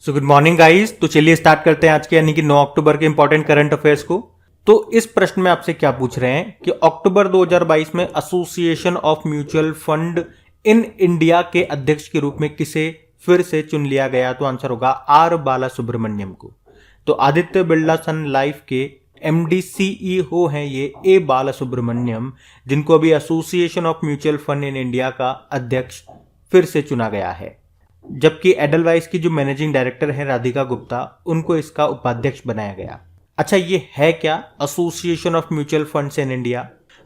So good morning guys. तो चलिए start करते हैं आज के यानी कि 9 अक्टूबर के इंपॉर्टेंट करंट अफेयर्स को। तो इस प्रश्न में आपसे क्या पूछ रहे हैं कि अक्टूबर 2022 में association of mutual fund in India के अध्यक्ष के रूप में किसे फिर से चुन लिया गया? तो आंसर होगा आर बाला सुब्रमण्यम को। तो आदित्य बिरला सन लाइफ के एमडी सीईओ हैं ये ए बाला सुब्रमण्यम, जिनको अभी association of mutual fund in India का अध्यक्ष फिर से चुना गया है। जबकि एडलवाइस की जो मैनेजिंग डायरेक्टर है राधिका गुप्ता, उनको इसका उपाध्यक्ष बनाया गया। अच्छा, ये है क्या association of mutual funds in India?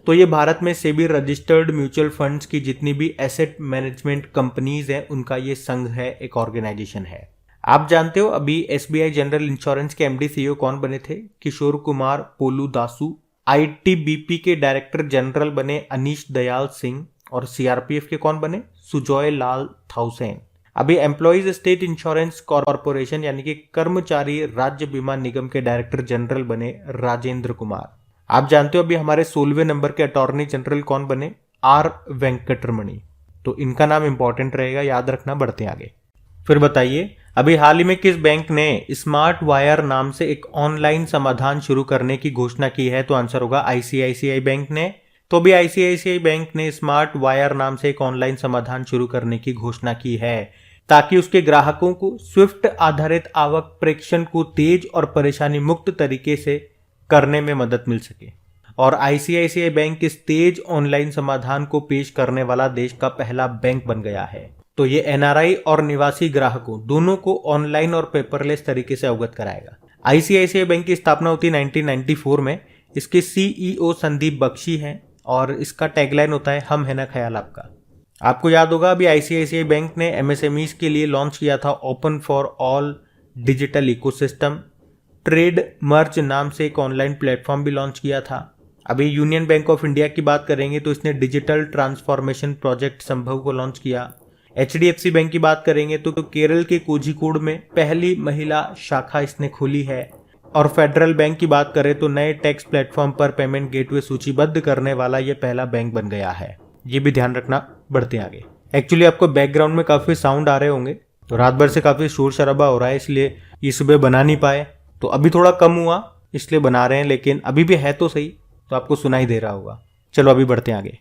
तो ये भारत में सेबी रजिस्टर्ड म्यूचुअल फंड्स की जितनी भी एसेट मैनेजमेंट कंपनीज हैं उनका ये संघ है, एक ऑर्गेनाइजेशन है। आप जानते हो अभी एसबीआई जनरल इंश्योरेंस के एमडी सीईओ कौन बने थे? किशोर कुमार पोलू दासू। आईटीबीपी के डायरेक्टर जनरल बने अनीश दयाल सिंह। और सीआरपीएफ के कौन बने? सुजॉय लाल थाउसेन। अभी एम्प्लॉइज स्टेट इंश्योरेंस कॉरपोरेशन यानी कि कर्मचारी राज्य बीमा निगम के डायरेक्टर जनरल बने राजेंद्र कुमार। आप जानते हो अभी हमारे 16वें नंबर के अटॉर्नी जनरल कौन बने? आर वेंकटरमणि। तो इनका नाम इंपॉर्टेंट रहेगा, याद रखना। बढ़ते आगे। फिर बताइए, अभी हाल ही में किस बैंक ने स्मार्ट वायर नाम से एक ऑनलाइन समाधान शुरू करने की घोषणा की है? तो आंसर होगा आईसीआईसीआई बैंक ने। तो भी आईसीआईसीआई बैंक ने स्मार्ट वायर नाम से एक ऑनलाइन समाधान शुरू करने की घोषणा की है ताकि उसके ग्राहकों को स्विफ्ट आधारित आवक प्रेषण को तेज और परेशानी मुक्त तरीके से करने में मदद मिल सके। और आईसीआईसीआई बैंक इस तेज ऑनलाइन समाधान को पेश करने वाला देश का पहला बैंक बन गया है। तो ये एनआरआई और निवासी ग्राहकों दोनों को ऑनलाइन और पेपरलेस तरीके से अवगत कराएगा। आईसीआईसीआई बैंक की स्थापना होती है 1994 में। इसके सीईओ संदीप बख्शी हैं और इसका टैगलाइन होता है हम है ना ख्याल आपका। आपको याद होगा अभी आईसीआईसीआई बैंक ने एमएसएमईज के लिए लॉन्च किया था open for all digital ecosystem. Trade merge नाम से एक ऑनलाइन प्लेटफॉर्म भी लॉन्च किया था। अभी यूनियन बैंक ऑफ इंडिया की बात करेंगे तो इसने डिजिटल ट्रांसफॉर्मेशन प्रोजेक्ट संभव को लॉन्च किया। एचडीएफसी बैंक की बात करेंगे तो केरल के कोझिकोड में पहली महिला शाखा इसने खोली है। और फेडरल बैंक की बात करें तो नए टैक्स प्लेटफॉर्म पर पेमेंट गेटवे सूचीबद्ध करने वाला ये पहला बैंक बन गया है। ये भी ध्यान रखना। बढ़ते आगे। एक्चुअली आपको बैकग्राउंड में काफी साउंड आ रहे होंगे, तो रात भर से काफी शोर शराबा हो रहा है, इसलिए ये सुबह बना नहीं पाए। तो अभी थोड़ा कम हुआ इसलिए बना रहे हैं, लेकिन अभी भी है तो सही, तो आपको सुनाई दे रहा होगा। चलो अभी बढ़ते आगे।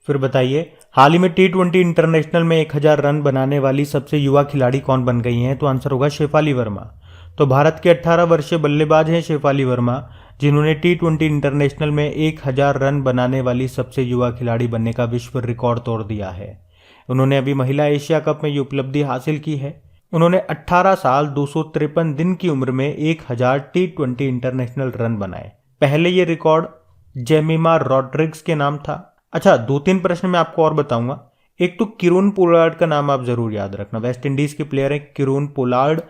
फिर बताइए, हाल ही में T20 इंटरनेशनल में 1000 रन बनाने वाली सबसे युवा खिलाड़ी कौन बन गई हैं? तो आंसर होगा शेफाली वर्मा। तो भारत के 18 वर्षीय बल्लेबाज हैं शेफाली वर्मा, जिन्होंने T20 इंटरनेशनल में 1000 रन बनाने वाली सबसे युवा खिलाड़ी बनने का विश्व रिकॉर्ड तोड़ दिया है। उन्होंने अभी महिला एशिया कप में ये उपलब्धि हासिल की है। उन्होंने 18 साल 253 दिन की उम्र में 1000 T20 इंटरनेशनल रन बनाए। पहले ये रिकॉर्ड जेमिमा रॉड्रिग्स के नाम था। अच्छा, 2-3 प्रश्न मैं आपको और बताऊंगा। एक तो किरून पोलार्ड का नाम आप जरूर याद रखना, वेस्ट इंडीज के प्लेयर है किरून पोलार्ड।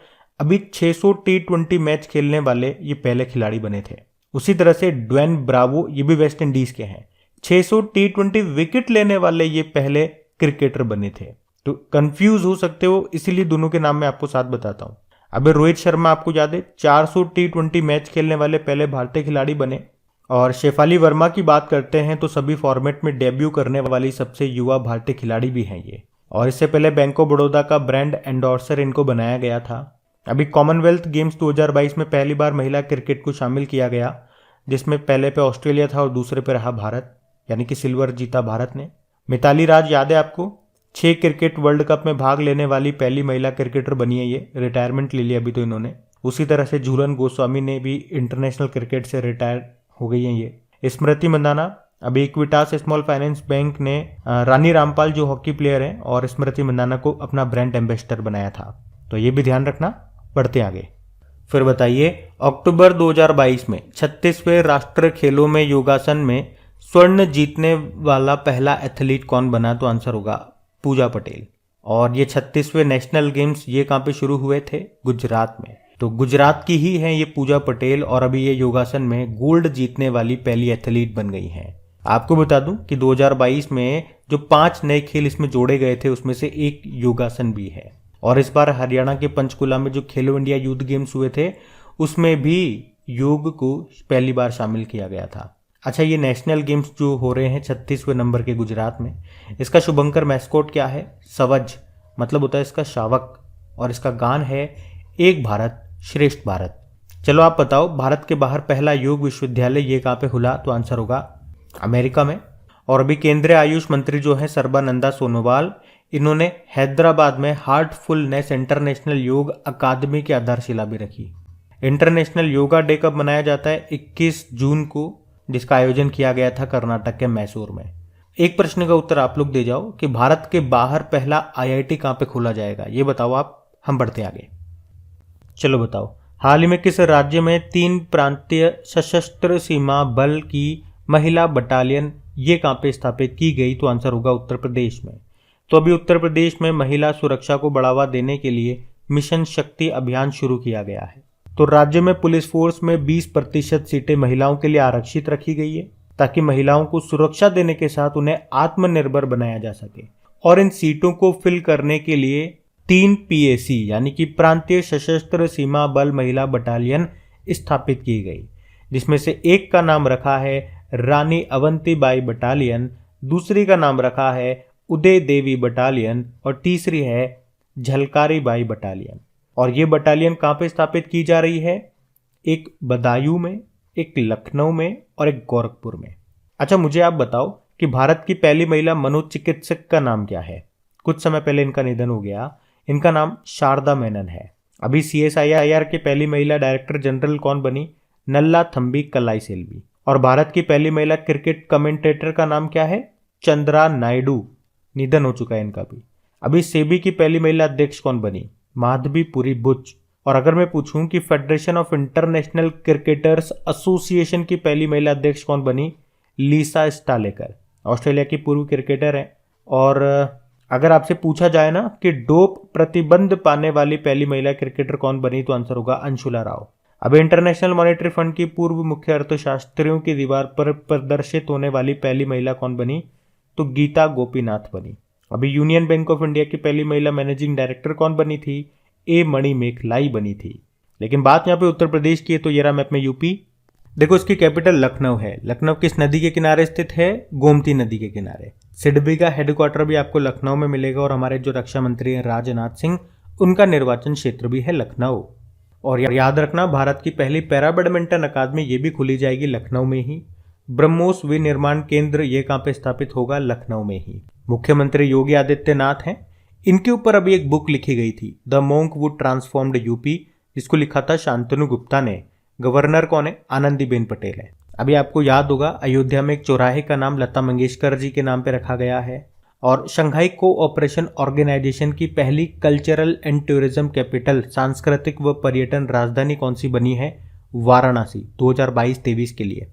अभी 600 T20 मैच खेलने वाले ये पहले खिलाड़ी बने थे। उसी तरह से ड्वेन ब्रावो, ये भी वेस्ट इंडीज के हैं। 600 T20 विकेट लेने वाले ये पहले क्रिकेटर बने थे। तो कंफ्यूज हो सकते हो, इसीलिए दोनों के नाम मैं आपको साथ बताता हूं। अभी रोहित शर्मा आपको याद है 400 T20 मैच खेलने वाले पहले भारतीय खिलाड़ी बने। और शेफाली वर्मा की बात करते हैं तो सभी फॉर्मेट में डेब्यू करने वाली सबसे युवा भारतीय खिलाड़ी भी हैं ये। और इससे पहले बैंक ऑफ बड़ौदा का ब्रांड एंडोर्सर इनको बनाया गया था। अभी कॉमनवेल्थ गेम्स 2022 में पहली बार महिला क्रिकेट को शामिल किया गया, जिसमें पहले पे ऑस्ट्रेलिया था और दूसरे पे रहा भारत, यानी कि सिल्वर जीता भारत ने। मिताली राज याद है आपको? 6 क्रिकेट वर्ल्ड कप में भाग लेने वाली पहली महिला क्रिकेटर बनी है ये। रिटायरमेंट ले लिया अभी तो इन्होंने। उसी तरह से झूलन गोस्वामी ने भी इंटरनेशनल क्रिकेट से रिटायर हो गई है ये। स्मृति मंदाना, अभी इक्विटास स्मॉल फाइनेंस बैंक ने रानी रामपाल जो हॉकी प्लेयर हैं और स्मृति मंदाना को अपना ब्रांड एम्बेसडर बनाया था। तो ये भी ध्यान रखना। बढ़ते आगे। फिर बताइए, अक्टूबर 2022 में 36वें राष्ट्रीय खेलों में योगासन में स्वर्ण जीतने वाला पहला एथलीट कौन बना? तो आंसर होगा पूजा पटेल। और ये 36वें नेशनल गेम्स ये कहाँ पे शुरू हुए थे? गुजरात में। तो गुजरात की ही है ये पूजा पटेल, और अभी ये योगासन में गोल्ड जीतने वाली पहली एथलीट बन गई हैं। आपको बता दूं कि 2022 में जो 5 नए खेल इसमें जोड़े गए थे उसमें से एक योगासन भी है। और इस बार हरियाणा के पंचकुला में जो खेलो इंडिया यूथ गेम्स हुए थे उसमें भी योग को पहली बार शामिल किया गया था। अच्छा, ये नेशनल गेम्स जो हो रहे हैं 36वें नंबर के गुजरात में, इसका शुभंकर मैस्कोट क्या है? सवज, मतलब होता है इसका शावक। और इसका गान है एक भारत श्रेष्ठ भारत। चलो आप बताओ, भारत के बाहर पहला योग विश्वविद्यालय ये कहाँ पे खुला? तो आंसर होगा अमेरिका में। और अभी केंद्रीय आयुष मंत्री जो है सर्बानंदा सोनोवाल, इन्होंने हैदराबाद में हार्टफुलनेस इंटरनेशनल योग अकादमी की आधारशिला भी रखी। इंटरनेशनल योगा डे कब मनाया जाता है? 21 जून को, जिसका आयोजन किया गया था कर्नाटक के मैसूर में। एक प्रश्न का उत्तर आप लोग दे जाओ कि भारत के बाहर पहला आईआईटी कहाँ पे खोला जाएगा, ये बताओ आप। हम बढ़ते आगे। चलो बताओ, हाल ही में किस राज्य में 3 प्रांतीय सशस्त्र सीमा बल की महिला बटालियन ये कहाँ पे स्थापित की गई? तो आंसर होगा उत्तर प्रदेश में। तो अभी उत्तर प्रदेश में महिला सुरक्षा को बढ़ावा देने के लिए मिशन शक्ति अभियान शुरू किया गया है। तो राज्य में पुलिस फोर्स में 20% सीटें महिलाओं के लिए आरक्षित रखी गई है, ताकि महिलाओं को सुरक्षा देने के साथ उन्हें आत्मनिर्भर बनाया जा सके। और इन सीटों को फिल करने के लिए 3 पीएसी यानी कि प्रांतीय सशस्त्र सीमा बल महिला बटालियन स्थापित की गई, जिसमें से एक का नाम रखा है रानी अवंतीबाई बटालियन, दूसरी का नाम रखा है उदय देवी बटालियन और तीसरी है झलकारी बाई बटालियन। और ये बटालियन कहाँ पे स्थापित की जा रही है? एक बदायूं में, एक लखनऊ में और एक गोरखपुर में। अच्छा, मुझे आप बताओ कि भारत की पहली महिला मनोचिकित्सक का नाम क्या है? कुछ समय पहले इनका निधन हो गया। इनका नाम शारदा मेनन है। अभी CSIR की पहली महिला डायरेक्टर जनरल कौन बनी? नल्ला थम्बी कलाई सेल्वी। और भारत की पहली महिला क्रिकेट कमेंटेटर का नाम क्या है? चंद्रा नायडू। निधन हो चुका है इनका भी। अभी सेबी की पहली महिला अध्यक्ष कौन बनी? माधवी पुरी बुच। और अगर मैं पूछूं कि federation of international cricketers association की पहली महिला अध्यक्ष कौन बनी? लीसा स्टालेकर, ऑस्ट्रेलिया की पूर्व क्रिकेटर हैं। और अगर आपसे पूछा जाए ना कि डोप प्रतिबंध पाने वाली पहली महिला क्रिकेटर कौन बनी, तो आंसर होगा अंशुला राव। अब इंटरनेशनल मॉनेटरी फंड की पूर्व मुख्य अर्थशास्त्रियों की दीवार पर प्रदर्शित होने वाली पहली महिला कौन बनी? तो गीता गोपीनाथ बनी। अभी यूनियन बैंक ऑफ इंडिया की पहली महिला मैनेजिंग डायरेक्टर कौन बनी थी? ए मणिमेखलाई बनी थी। लेकिन बात यहाँ पे उत्तर प्रदेश की है, तो ये रहा मैप में यूपी। देखो, इसकी कैपिटल लखनऊ है। लखनऊ किस नदी के किनारे स्थित है? गोमती नदी के किनारे। सिडबी का हेडक्वार्टर भी आपको लखनऊ में मिलेगा। और हमारे जो रक्षा मंत्री हैं राजनाथ सिंह, उनका निर्वाचन क्षेत्र भी है लखनऊ। और याद रखना, भारत की पहली पैरा बैडमिंटन अकादमी ये भी खुली जाएगी लखनऊ में ही। ब्रह्मोस विनिर्माण केंद्र ये कहाँ पे स्थापित होगा? लखनऊ में ही। मुख्यमंत्री योगी आदित्यनाथ हैं, इनके ऊपर अभी एक बुक लिखी गई थी, the monk would transformed UP, जिसको लिखा था शांतनु गुप्ता ने। गवर्नर कौन है? आनंदीबेन पटेल है। अभी आपको याद होगा, अयोध्या में एक चौराहे का नाम लता मंगेशकर जी के नाम पे रखा गया है। और शंघाई कोऑपरेशन ऑर्गेनाइजेशन की पहली कल्चरल एंड टूरिज्म कैपिटल, सांस्कृतिक व पर्यटन राजधानी कौन सी बनी है? वाराणसी, 2022-23 के लिए।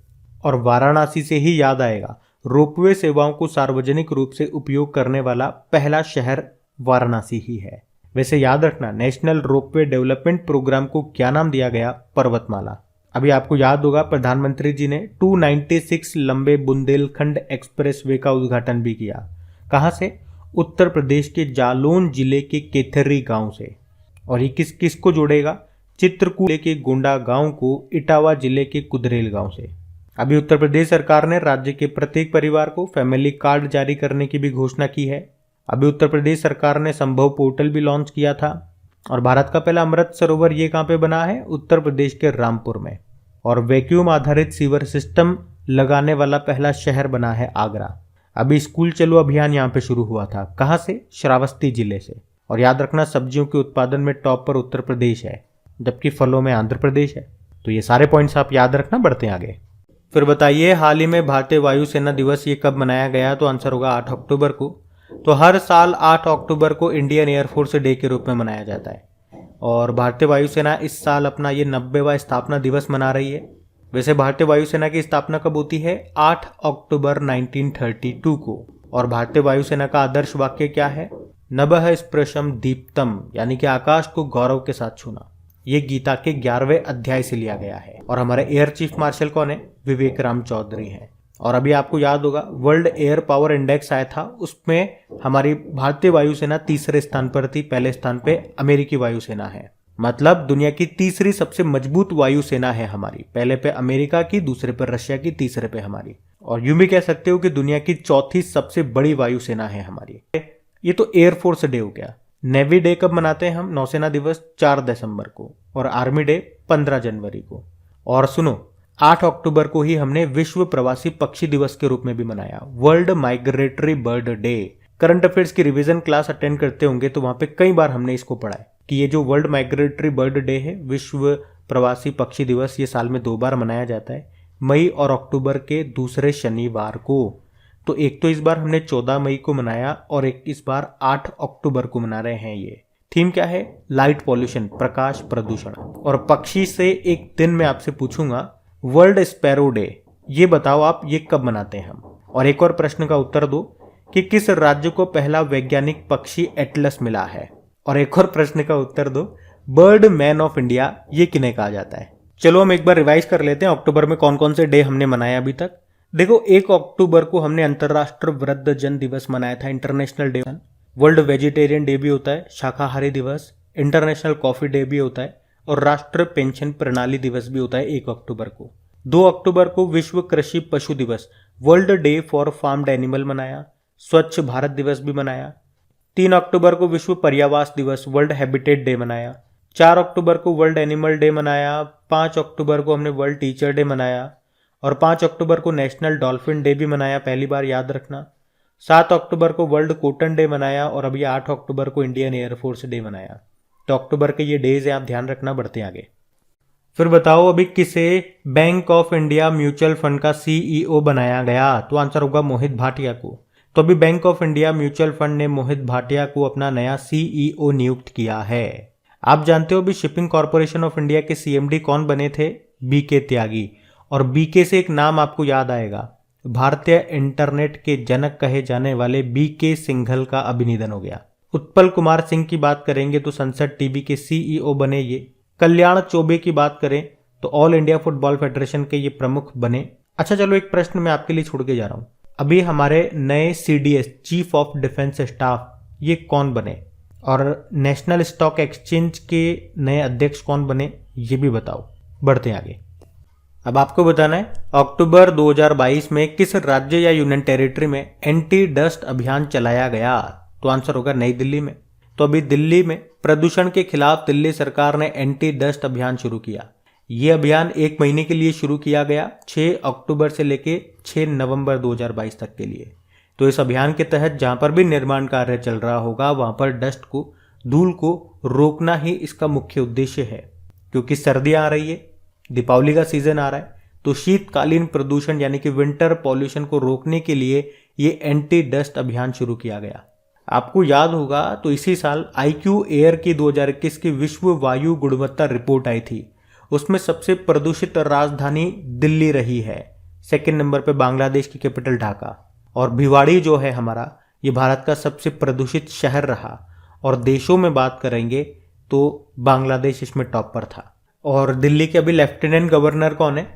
और वाराणसी से ही याद आएगा, रोपवे सेवाओं को सार्वजनिक रूप से उपयोग करने वाला पहला शहर वाराणसी ही है। वैसे याद रखना, नेशनल रोपवे डेवलपमेंट प्रोग्राम को क्या नाम दिया गया? पर्वतमाला। अभी आपको याद होगा, प्रधानमंत्री जी ने 296 लंबे बुंदेलखंड एक्सप्रेस वे का उद्घाटन भी किया। कहां से? उत्तर प्रदेश के जालौन जिले के केथरी गांव से। और ये किस किस को जोड़ेगा? चित्रकूट जिले के गोंडा गांव को इटावा जिले के कुदरेल गांव से। अभी उत्तर प्रदेश सरकार ने राज्य के प्रत्येक परिवार को फैमिली कार्ड जारी करने की भी घोषणा की है। अभी उत्तर प्रदेश सरकार ने संभव पोर्टल भी लॉन्च किया था। और भारत का पहला अमृत सरोवर ये कहाँ पे बना है? उत्तर प्रदेश के रामपुर में। और वैक्यूम आधारित सीवर सिस्टम लगाने वाला पहला शहर बना है आगरा। अभी स्कूल चलो अभियान यहाँ पे शुरू हुआ था। कहाँ से? श्रावस्ती जिले से। और याद रखना, सब्जियों के उत्पादन में टॉप पर उत्तर प्रदेश है, जबकि फलों में आंध्र प्रदेश है। तो ये सारे पॉइंट्स आप याद रखना। बढ़ते हैं आगे। फिर बताइए, हाल ही में भारतीय वायुसेना दिवस ये कब मनाया गया? तो आंसर होगा 8 अक्टूबर को। तो हर साल 8 अक्टूबर को इंडियन एयरफोर्स डे के रूप में मनाया जाता है। और भारतीय वायुसेना इस साल अपना ये 90वां स्थापना दिवस मना रही है। वैसे भारतीय वायुसेना की स्थापना कब होती है? 8 अक्टूबर 1932 को। और भारतीय वायुसेना का आदर्श वाक्य क्या है? नभः स्पृशम दीप्तम, यानी कि आकाश को गौरव के साथ छूना। ये गीता के 11वें अध्याय से लिया गया है। और हमारे एयर चीफ मार्शल कौन है? विवेक राम चौधरी हैं। और अभी आपको याद होगा, वर्ल्ड एयर पावर इंडेक्स आया था, उसमें हमारी भारतीय वायुसेना तीसरे स्थान पर थी। पहले स्थान पे अमेरिकी वायुसेना है। मतलब दुनिया की तीसरी सबसे मजबूत वायुसेना है हमारी। पहले पे अमेरिका की, दूसरे पर रशिया की, तीसरे पे हमारी। और यूं भी कह सकते हो कि दुनिया की चौथी सबसे बड़ी वायुसेना है हमारी। ये तो एयरफोर्स डे हो गया। नेवी डे कब मनाते हैं हम? नौसेना दिवस 4 दिसंबर को, और आर्मी डे 15 जनवरी को। और सुनो, 8 अक्टूबर को ही हमने विश्व प्रवासी पक्षी दिवस के रूप में भी मनाया, world migratory bird day. Current affairs की रिवीजन क्लास अटेंड करते होंगे तो वहां पे कई बार हमने इसको पढ़ा है कि ये जो वर्ल्ड माइग्रेटरी बर्ड डे है, विश्व प्रवासी पक्षी दिवस, ये साल में 2 बार मनाया जाता है, मई और अक्टूबर के दूसरे शनिवार को। तो एक तो इस बार हमने 14 मई को मनाया और एक इस बार 8 अक्टूबर को मना रहे हैं। ये थीम क्या है? लाइट पॉल्यूशन, प्रकाश प्रदूषण। और पक्षी से एक दिन मैं आपसे पूछूंगा, वर्ल्ड स्पैरो डे, ये बताओ आप ये कब मनाते हैं हम? और एक और प्रश्न का उत्तर दो कि किस राज्य को पहला वैज्ञानिक पक्षी एटलस मिला है? और एक और प्रश्न का उत्तर दो, बर्ड मैन ऑफ इंडिया ये किन्हें कहा जाता है? चलो हम एक बार रिवाइज कर लेते हैं अक्टूबर में कौन कौन से डे हमने मनाया अभी तक। देखो, 1 अक्टूबर को हमने अंतर्राष्ट्रीय वृद्धजन दिवस मनाया था, international day. World vegetarian day भी होता है, शाकाहारी दिवस, इंटरनेशनल कॉफी डे भी होता है, और राष्ट्रीय पेंशन प्रणाली दिवस भी होता है 1 अक्टूबर को। 2 अक्टूबर को विश्व कृषि पशु दिवस, world day for farmed animal मनाया, स्वच्छ भारत दिवस भी मनाया। 3 अक्टूबर को विश्व पर्यावास दिवस, वर्ल्ड हैबिटेट डे मनाया। 4 अक्टूबर को वर्ल्ड एनिमल डे मनाया। 5 अक्टूबर को हमने वर्ल्ड टीचर डे मनाया, और 5 अक्टूबर को नेशनल डॉल्फिन डे भी मनाया, पहली बार, याद रखना। 7 अक्टूबर को वर्ल्ड कॉटन डे मनाया, और अभी 8 अक्टूबर को इंडियन एयरफोर्स डे मनाया। तो अक्टूबर के ये डेज हैं, आप ध्यान रखना। बढ़ते आगे। फिर बताओ अभी किसे bank of India mutual fund का सीईओ बनाया गया? तो आंसर होगा मोहित भाटिया को। तो अभी bank of India mutual fund ने मोहित भाटिया को अपना नया सीईओ नियुक्त किया है। आप जानते हो अभी शिपिंग कॉर्पोरेशन ऑफ इंडिया के सीएमडी कौन बने थे? बीके त्यागी। और बीके से एक नाम आपको याद आएगा, भारतीय इंटरनेट के जनक कहे जाने वाले बीके सिंघल का अभी निधन हो गया। उत्पल कुमार सिंह की बात करेंगे तो संसद टीवी के सीईओ बने ये। कल्याण चौबे की बात करें तो ऑल इंडिया फुटबॉल फेडरेशन के ये प्रमुख बने। अच्छा चलो, एक प्रश्न मैं आपके लिए छोड़ के जा रहा हूं, अभी हमारे नए CDS, chief of defence staff, ये कौन बने? और नेशनल स्टॉक एक्सचेंज के नए अध्यक्ष कौन बने, ये भी बताओ। बढ़ते हैं आगे। अब आपको बताना है अक्टूबर 2022 में किस राज्य या यूनियन टेरिटरी में एंटी डस्ट अभियान चलाया गया? तो आंसर होगा नई दिल्ली में। तो अभी दिल्ली में प्रदूषण के खिलाफ दिल्ली सरकार ने एंटी डस्ट अभियान शुरू किया। ये अभियान 1 महीने के लिए शुरू किया गया, 6 अक्टूबर से लेके 6 नवंबर 2022 तक के लिए। तो इस अभियान के तहत जहां पर भी निर्माण कार्य चल रहा होगा वहां पर डस्ट को, धूल को रोकना ही इसका मुख्य उद्देश्य है। क्योंकि सर्दियां आ रही है, दीपावली का सीजन आ रहा है, तो शीतकालीन प्रदूषण यानी कि विंटर पॉल्यूशन को रोकने के लिए ये एंटी डस्ट अभियान शुरू किया गया। आपको याद होगा तो इसी साल IQ एयर की 2021 की विश्व वायु गुणवत्ता रिपोर्ट आई थी। उसमें सबसे प्रदूषित राजधानी दिल्ली रही है, सेकंड नंबर पे बांग्लादेश की कैपिटल ढाका, और भिवाड़ी जो है हमारा, ये भारत का सबसे प्रदूषित शहर रहा। और देशों में बात करेंगे तो बांग्लादेश इसमें टॉप पर था। और दिल्ली के अभी लेफ्टिनेंट गवर्नर कौन है?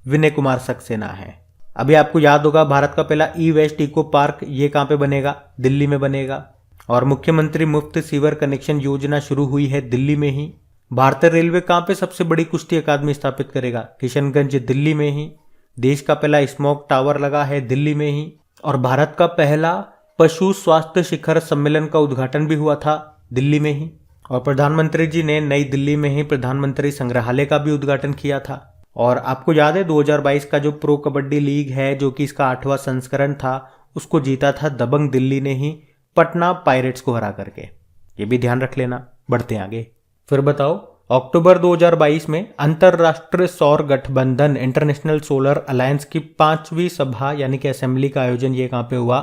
विनय कुमार सक्सेना है। अभी आपको याद होगा भारत का पहला ई वेस्ट इको पार्क, ये कहां पे बनेगा? दिल्ली में बनेगा। और मुख्यमंत्री मुफ्त सीवर कनेक्शन योजना शुरू हुई है दिल्ली में ही। भारतीय रेलवे कहां पे सबसे बड़ी कुश्ती अकादमी स्थापित करेगा? किशनगंज, दिल्ली में ही। देश का पहला स्मोक टावर लगा है दिल्ली में ही। और भारत का पहला पशु स्वास्थ्य शिखर सम्मेलन का उद्घाटन भी हुआ था दिल्ली में ही। और प्रधानमंत्री जी ने नई दिल्ली में ही प्रधानमंत्री संग्रहालय का भी उद्घाटन किया था। और आपको याद है 2022 का जो प्रो कबड्डी लीग है, जो कि इसका 8वां संस्करण था, उसको जीता था दबंग दिल्ली ने ही, पटना पायरेट्स को हरा करके। ये भी ध्यान रख लेना। बढ़ते हैं आगे। फिर बताओ अक्टूबर 2022 में अंतरराष्ट्रीय सौर गठबंधन इंटरनेशनल सोलर अलायंस की 5वीं सभा यानी कि असेंबली का आयोजन ये कहां पे हुआ?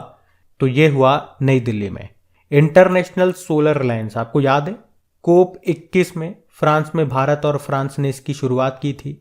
तो ये हुआ नई दिल्ली में। इंटरनेशनल सोलर अलायंस आपको याद है COP21 में फ्रांस में भारत और फ्रांस ने इसकी शुरुआत की थी।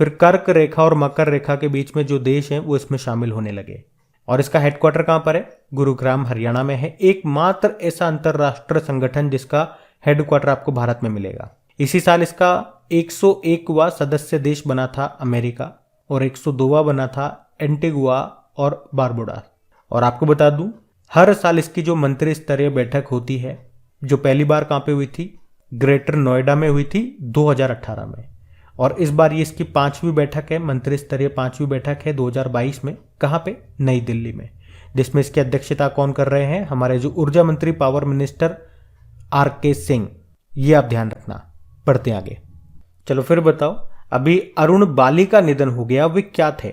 फिर कर्क रेखा और मकर रेखा के बीच में जो देश हैं वो इसमें शामिल होने लगे। और इसका हेडक्वार्टर कहां पर है? गुरुग्राम, हरियाणा में है। एकमात्र ऐसा अंतरराष्ट्रीय संगठन जिसका हेडक्वार्टर आपको भारत में मिलेगा। इसी साल इसका 101वां सदस्य देश बना था अमेरिका, और 102वां बना था एंटीगुआ और बारबुडा। और आपको बता दूं, हर साल इसकी जो मंत्री स्तरीय बैठक होती है, जो पहली बार कहां पे हुई थी? ग्रेटर नोएडा में हुई थी 2018 में। और इस बार ये इसकी 5वीं बैठक है, मंत्री स्तरीय 5वीं बैठक है 2022 में। कहां पे? नई दिल्ली में। जिसमें इसकी अध्यक्षता कौन कर रहे हैं? हमारे जो ऊर्जा मंत्री, पावर मिनिस्टर RK सिंह, ये आप ध्यान रखना। पढ़ते हैं आगे। चलो फिर बताओ, अभी अरुण बाली का निधन हो गया, वे क्या थे?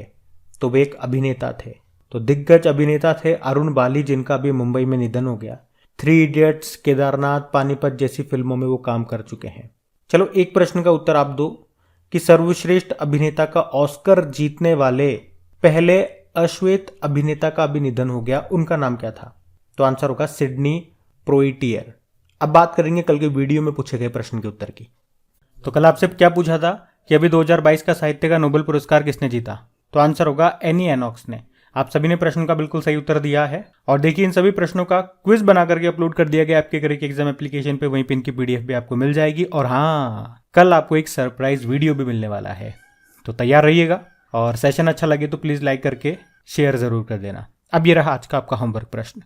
तो वे एक अभिनेता थे। तो दिग्गज अभिनेता थे अरुण बाली, जिनका अभी मुंबई में निधन हो गया। 3 इडियट्स, केदारनाथ, पानीपत जैसी फिल्मों में वो काम कर चुके हैं। चलो एक प्रश्न का उत्तर आप दो कि सर्वश्रेष्ठ अभिनेता का ऑस्कर जीतने वाले पहले अश्वेत अभिनेता का अभी निधन हो गया, उनका नाम क्या था? तो आंसर होगा सिडनी पोइटियर। अब बात करेंगे कल के वीडियो में पूछे गए प्रश्न के उत्तर की। तो कल आपसे क्या पूछा था कि अभी 2022 का साहित्य का नोबेल पुरस्कार किसने जीता? तो आंसर होगा एनी एनॉक्स ने। आप सभी ने प्रश्न का बिल्कुल सही उत्तर दिया है। और देखिए, इन सभी प्रश्नों का क्विज बना करके अपलोड कर दिया गया आपके करियर एग्जाम एप्लीकेशन पे, वहीं पे इनकी PDF भी आपको मिल जाएगी। और हाँ, कल आपको एक सरप्राइज वीडियो भी मिलने वाला है, तो तैयार रहिएगा। और सेशन अच्छा लगे तो प्लीज लाइक करके शेयर जरूर कर देना। अब ये रहा आज का आपका होमवर्क प्रश्न।